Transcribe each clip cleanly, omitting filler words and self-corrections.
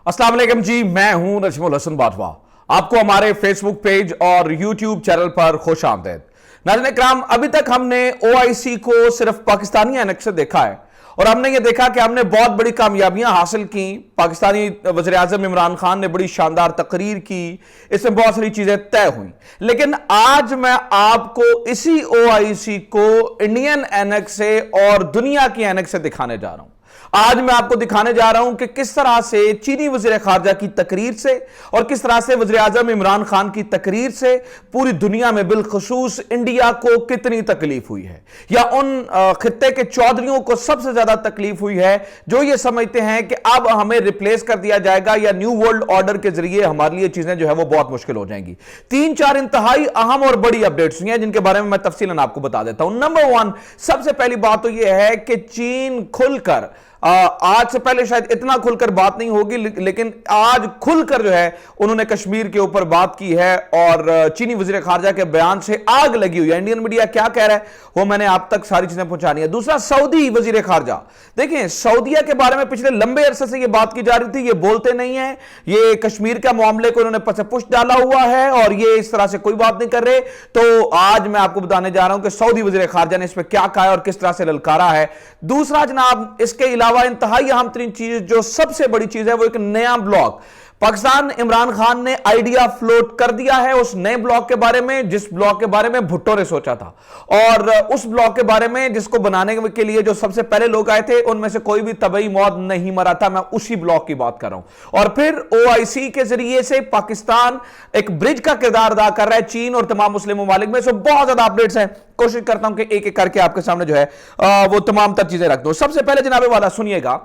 अस्सलाम वालेकुम जी, मैं हूं नजमुल हसन बाजवा। आपको हमारे फेसबुक पेज और यूट्यूब चैनल पर खुश आमदीद। नाज़रीन इकराम, अभी तक हमने ओआईसी को सिर्फ पाकिस्तानी ऐनक से देखा है और हमने ये देखा कि हमने बहुत बड़ी कामयाबियां हासिल की। पाकिस्तानी वज़ीर आज़म इमरान खान ने बड़ी शानदार तकरीर की, इसमें बहुत सारी चीजें तय हुई। लेकिन आज मैं आपको इसी ओआईसी को इंडियन ऐनक से और दुनिया की ऐनक से दिखाने जा रहा हूं। आज मैं आपको दिखाने जा रहा हूं कि किस तरह से चीनी वज़ीर खारजा की तकरीर से और किस तरह से वज़ीर आज़म इमरान खान की तकरीर से पूरी दुनिया में बिलखुसूस इंडिया को कितनी तकलीफ हुई है, या उन खित्ते के चौधरियों को सबसे ज्यादा तकलीफ हुई है जो ये समझते हैं कि अब हमें रिप्लेस कर दिया जाएगा या न्यू वर्ल्ड ऑर्डर के जरिए हमारे लिए चीजें जो है वो बहुत मुश्किल हो जाएंगी। 3-4 इंतहाई अहम और बड़ी अपडेट्स हुई हैं जिनके बारे में मैं तफसीलन आपको बता देता हूं। नंबर 1, सबसे पहली बात तो यह है कि चीन खुलकर, आज से पहले शायद इतना खुलकर बात नहीं होगी, लेकिन आज खुलकर जो है उन्होंने कश्मीर के ऊपर बात की है और चीनी वज़ीर खारजा के बयान से आग लगी हुई है। इंडियन मीडिया क्या कह रहा है वो मैंने आप तक सारी चीजें पहुंचानी है। दूसरा, सऊदी वज़ीर खारजा, देखिए सऊदीया के बारे में पिछले लंबे अरसे से ये बात की जा रही थी, ये बोलते नहीं है, ये कश्मीर का मामले को इन्होंने पछ डाला हुआ है और ये इस तरह से कोई बात नहीं कर रहे। तो आज मैं आपको बताने जा रहा हूं कि सऊदी वज़ीर खारजा ने इस पर क्या कहा है और किस तरह से ललकारा है। दूसरा जनाब, इसके अलावा इंतहाई अहम तरीन चीज, जो सबसे बड़ी चीज है, वो एक नया ब्लॉग पाकिस्तान इमरान खान ने आइडिया फ्लोट कर दिया है उस नए ब्लॉग के बारे में, जिस ब्लॉग के बारे में भुट्टो ने सोचा था, और उस ब्लॉग के बारे में जिसको बनाने के लिए जो सबसे पहले लोग आए थे उनमें से कोई भी तबई मौत नहीं मरा था। मैं उसी ब्लॉग की बात कर रहा हूं। और फिर ओआईसी के जरिए से पाकिस्तान एक ब्रिज का किरदार अदा कर रहा है चीन और तमाम मुस्लिम ममालिक में। सो बहुत ज्यादा अपडेट्स हैं, कोशिश करता हूं कि एक एक करके आपके सामने जो है वो तमाम तर चीजें रख दूं। सबसे पहले जनाबे वाला सुनिएगा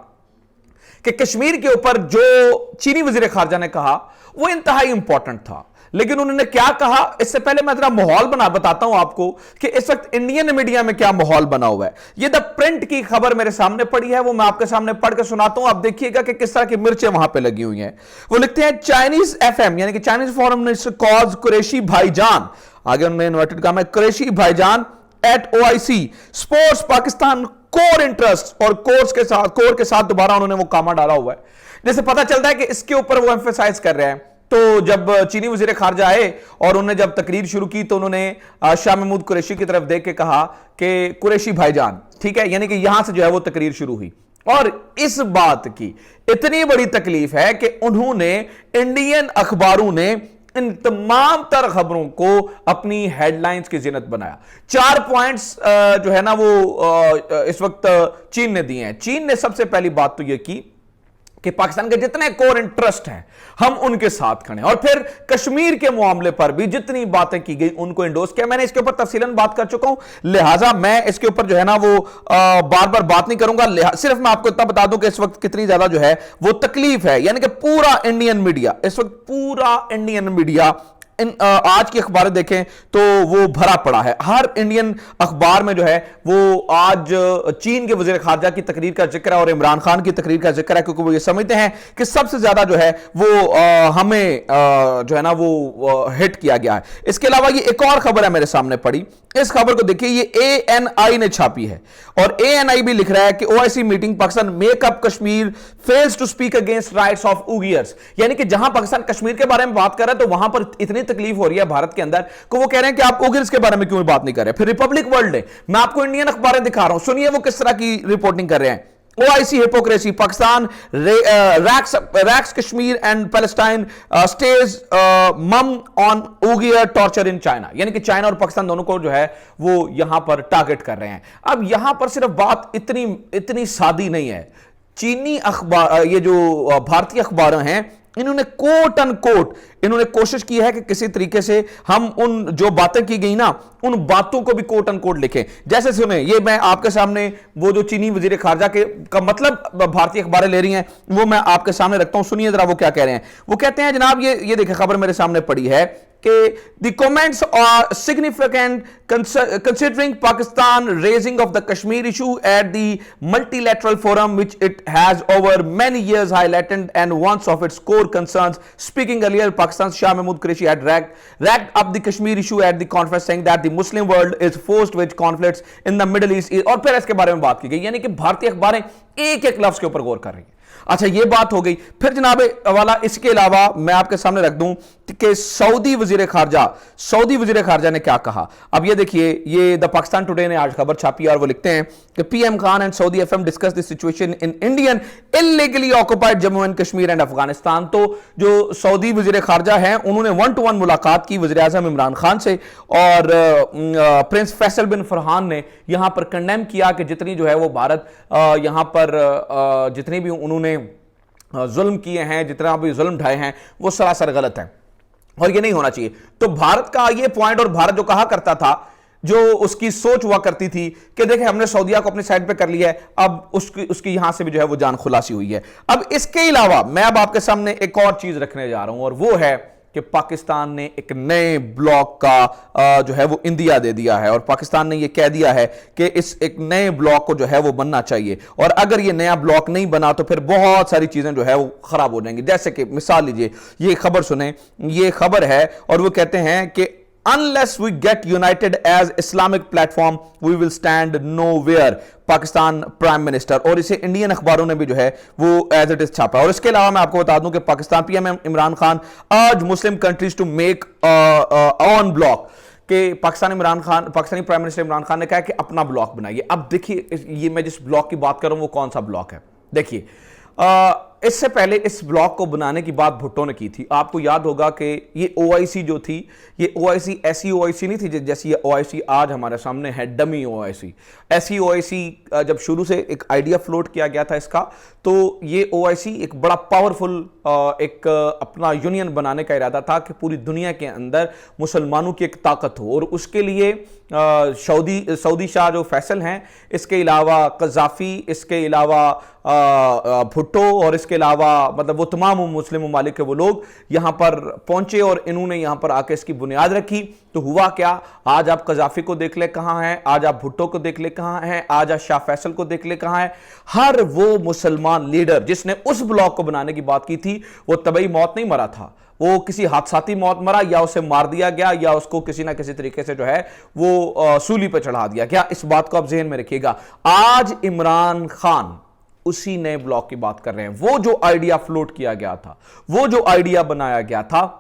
कि कश्मीर के ऊपर जो चीनी वज़ीर खारजा ने कहा वो इंतहाई इंपॉर्टेंट था। लेकिन उन्होंने क्या कहा, इससे पहले मैं जरा माहौल बताता हूं आपको कि इस वक्त इंडियन मीडिया में क्या माहौल बना हुआ है। ये द प्रिंट की खबर मेरे सामने पड़ी है, वो मैं आपके सामने पढ़ के सुनाता हूं। आप देखिएगा कि किस तरह की मिर्चें वहां पे लगी हुई हैं। वो लिखते हैं, चाइनीज एफएम यानी कि Chinese foreign minister calls Qureshi भाईजान, आगे उन्होंने इन्वर्टेड कहा, कुरैशी भाईजान at OIC supports Pakistan core interest, और कोर के साथ दोबारा उन्होंने वो कामा डाला हुआ है, जैसे पता चलता है कि इसके ऊपर वो एम्फेसाइज कर रहे हैं। तो जब चीनी वज़ीर खारजा आए और उन्होंने जब तकरीर शुरू की तो उन्होंने शाह महमूद कुरैशी की तरफ देख के कहा कि कुरैशी भाईजान, ठीक है, यानी कि यहां से जो है वो तकरीर शुरू हुई। और इस बात की इतनी बड़ी तकलीफ है कि उन्होंने, इंडियन अखबारों ने इन तमाम तर खबरों को अपनी हेडलाइंस की जिन्नत बनाया। 4 पॉइंट्स जो है ना वो इस वक्त चीन ने दिए हैं। चीन ने सबसे पहली बात तो यह की कि पाकिस्तान के जितने कोर इंटरेस्ट हैं हम उनके साथ खड़े हैं, और फिर कश्मीर के मामले पर भी जितनी बातें की गई उनको इंडोर्स किया। मैंने इसके ऊपर तफसीलन बात कर चुका हूं, लिहाजा मैं इसके ऊपर जो है ना वो बार बार बात नहीं करूंगा। सिर्फ मैं आपको इतना बता दूं कि इस वक्त कितनी ज्यादा जो है वो तकलीफ है, यानी कि पूरा इंडियन मीडिया इस वक्त, पूरा इंडियन मीडिया आज की अखबार देखें तो वो भरा पड़ा है। हर इंडियन अखबार में जो है वो आज चीन के वज़ीर खारजा की तकरीर का जिक्र है और इमरान खान की तकरीर का जिक्र है, क्योंकि वो ये समझते हैं कि सबसे ज्यादा जो है वो हमें जो है ना वो हिट किया गया है। इसके अलावा ये एक और खबर है मेरे सामने पड़ी, इस खबर को देखिए, ये एएनआई ने छापी है और एएनआई भी लिख रहा है कि OIC meeting Pakistan make up Kashmir fails to speak against rights of Uighurs, यानी कि जहां पाकिस्तान कश्मीर के बारे में बात कर रहा है तो वहां पर इतनी तकलीफ हो रही है भारत के अंदर को वो कह रहे हैं कि आप उइगर्स के बारे में क्यों बात नहीं कर रहे। फिर रिपब्लिक वर्ल्ड ने, मैं आपको इंडियन अखबारें दिखा रहा हूं, सुनिए वो किस तरह की रिपोर्टिंग कर रहे हैं। OIC hypocrisy, Pakistan racks Kashmir and Palestine stays mum on Uyghur torture in China, यानी कि चाइना और पाकिस्तान दोनों को जो है वो यहां पर टारगेट कर रहे हैं। अब यहां पर सिर्फ बात इतनी सादी नहीं है। चीनी अखबार, ये जो भारतीय अखबार हैं, इन्होंने कोट एंड कोट इन्होंने कोशिश की है कि किसी तरीके से हम उन जो बातें की गई ना उन बातों को भी कोट एंड कोट लिखें। जैसे सुने, ये मैं आपके सामने वो जो चीनी वज़ीर खारजा के का मतलब भारतीय अखबारें ले रही हैं वो मैं आपके सामने रखता हूं, सुनिए जरा वो क्या कह रहे हैं। वो कहते हैं, जनाब ये देखिए खबर मेरे सामने पड़ी है कि the comments are significant considering Pakistan raising of the Kashmir issue at the multilateral forum which it has over many years highlighted and one of its core concerns. Speaking earlier, Pakistan's Shah Mahmud Qureshi had racked up the Kashmir issue at the conference, saying that the Muslim world is forced with conflicts in the Middle East. और फिर इसके बारे में बात की गई, यानी कि भारतीय अखबारें एक एक लफ्ज के ऊपर गौर कर रही हैं। अच्छा, ये बात हो गई। फिर जनाब वाला, इसके अलावा मैं आपके सामने रख दूं कि सऊदी वजीर खारजा ने क्या कहा। अब ये देखिए, ये द पाकिस्तान टुडे ने आज खबर छापी और वो लिखते हैं कि PM Khan and Saudi FM discuss the situation in Indian illegally occupied Jammu and Kashmir and Afghanistan. तो जो सऊदी वजीर खारजा हैं, उन्होंने 1-to-1 मुलाकात की वजीर आजम इमरान खान से, और प्रिंस फैसल बिन फरहान ने यहां पर कंडेम किया कि जितनी जो है वो भारत यहां पर जितनी भी उन्होंने जुल्म किए हैं, जितना भी जुल्म ढाए हैं, वो सरासर गलत है और ये नहीं होना चाहिए। तो भारत का ये पॉइंट, और भारत जो कहा करता था, जो उसकी सोच हुआ करती थी कि देखें हमने सऊदीया को अपनी साइड पे कर लिया है, अब उसकी यहां से भी जो है वो जान खुलासी हुई है। अब इसके अलावा मैं अब आपके सामने एक और चीज रखने जा रहा हूं, और वो है कि पाकिस्तान ने एक नए ब्लॉक का जो है वो इंदिया दे दिया है, और पाकिस्तान ने ये कह दिया है कि इस एक नए ब्लॉक को जो है वो बनना चाहिए, और अगर ये नया ब्लॉक नहीं बना तो फिर बहुत सारी चीजें जो है वो खराब हो जाएंगी। जैसे कि मिसाल लीजिए, ये खबर सुने, ये खबर है और वो कहते हैं कि Unless we get united as Islamic platform, we will stand nowhere. Pakistan prime minister, और इसे इंडियन अखबारों ने भी जो है वो एज इट इज छापा। और इसके अलावा मैं आपको बता दूं कि Pakistan PM Imran Khan urges Muslim countries to make on bloc, कि पाकिस्तानी प्राइम मिनिस्टर इमरान खान ने कहा कि अपना ब्लॉक बनाइए। अब देखिए, ये मैं जिस ब्लॉक की बात कर रहा हूं वो कौन सा ब्लॉक है। देखिए, इससे पहले इस ब्लॉक को बनाने की बात भुट्टो ने की थी। आपको याद होगा कि ये ओआईसी जो थी, ये ओआईसी ऐसी ओआईसी नहीं थी जैसी ये ओआईसी आज हमारे सामने है, डमी ओआईसी। ऐसी ओआईसी जब शुरू से एक आइडिया फ्लोट किया गया था इसका, तो ये ओआईसी एक बड़ा पावरफुल एक अपना यूनियन बनाने का इरादा था कि पूरी दुनिया के अंदर मुसलमानों की एक ताकत हो, और उसके लिए सऊदी शाह जो फैसल हैं, इसके अलावा कज़ाफी, इसके अलावा भुट्टो, और इसके अलावा मतलब वो तमाम मुस्लिम ममालिक के वो लोग यहां पर पहुंचे और इन्होंने यहां पर आके इसकी बुनियाद रखी। तो हुआ क्या, आज आप कज़ाफी को देख ले कहां है, आज आप भुट्टो को देख ले कहां है, आज आप शाह फैसल को देख ले कहां है। हर वो मुसलमान लीडर जिसने उस ब्लॉक को बनाने की बात की थी, वो तबई मौत नहीं मरा था, वो किसी हादसाती मौत मरा, या उसे मार दिया गया, या उसको किसी ना किसी तरीके से जो है वो सूली पर चढ़ा दिया गया। इस बात को आप ज़हन में रखिएगा। आज इमरान खान उसी नए ब्लॉक की बात कर रहे हैं। वो जो आइडिया फ्लोट किया गया था, वो जो आइडिया बनाया गया था,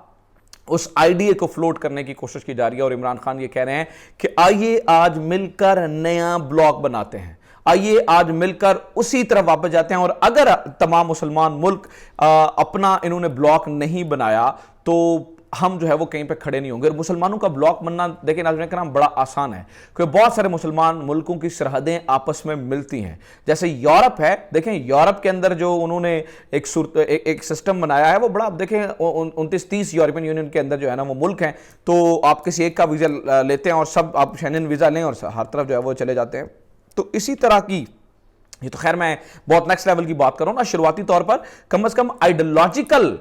उस आइडिया को फ्लोट करने की कोशिश की जा रही है। और इमरान खान ये कह रहे हैं कि आइए आज मिलकर नया ब्लॉक बनाते हैं, आइए आज मिलकर उसी तरफ वापस जाते हैं। और अगर तमाम मुसलमान मुल्क अपना इन्होंने ब्लॉक नहीं बनाया तो हम जो है वो कहीं पे खड़े नहीं होंगे। और मुसलमानों का ब्लॉक बनना, देखिए नाज़रीन कराम, बड़ा आसान है, क्योंकि बहुत सारे मुसलमान मुल्कों की सरहदें आपस में मिलती हैं। जैसे यूरोप है, देखें यूरोप के अंदर जो उन्होंने एक सिस्टम बनाया है वो बड़ा, देखें 29-30 यूरोपियन यूनियन के अंदर जो है ना वो मुल्क हैं, तो आप किसी एक का वीज़ा लेते हैं और सब आप शेंजन वीज़ा लें और हर तरफ जो है वो चले जाते हैं। तो इसी तरह की, ये तो खैर मैं बहुत नेक्स्ट लेवल की बात कर रहा हूं ना, शुरुआती तौर पर कम से कम आइडियोलॉजिकल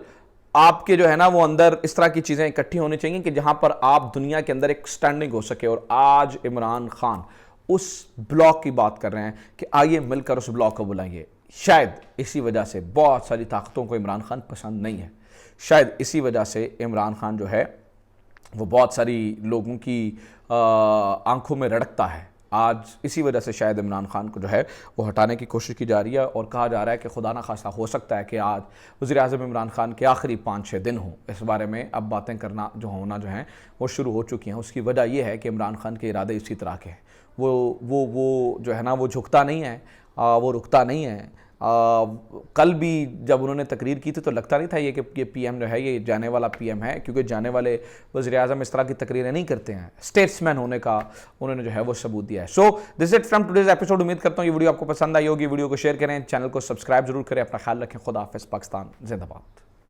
आपके जो है ना वो अंदर इस तरह की चीजें इकट्ठी होनी चाहिए कि जहां पर आप दुनिया के अंदर एक स्टैंडिंग हो सके। और आज इमरान खान उस ब्लॉक की बात कर रहे हैं कि आइए मिलकर उस ब्लॉक को बुलाइए। शायद इसी वजह से बहुत सारी ताकतों को इमरान खान पसंद नहीं है, शायद इसी वजह से इमरान खान जो है वो बहुत सारी लोगों की आंखों में रड़कता है। आज इसी वजह से शायद इमरान खान को जो है वो हटाने की कोशिश की जा रही है, और कहा जा रहा है कि खुदा ना खासा हो सकता है कि आज वज़ीर-ए-आज़म इमरान खान के आखिरी 5-6 दिन हों। इस बारे में अब बातें करना जो होना जो हैं वो शुरू हो चुकी हैं। उसकी वजह यह है कि इमरान खान के इरादे इसी तरह के हैं। वो जो है ना वो झुकता नहीं है, वो रुकता नहीं है। कल भी जब उन्होंने तकरीर की थी तो लगता नहीं था ये कि ये पीएम जो है ये जाने वाला पीएम है, क्योंकि जाने वाले वज़ीर-ए-आज़म इस तरह की तकरीरें नहीं करते हैं। स्टेट्समैन होने का उन्होंने जो है वो सबूत दिया है। So this it from today's episode. उम्मीद करता हूँ ये वीडियो आपको पसंद आई होगी। वीडियो को शेयर करें, चैनल को सब्सक्राइब जरूर करें। अपना ख्याल रखें। खुदा हाफ़िज़। पाकिस्तान जिंदाबाद।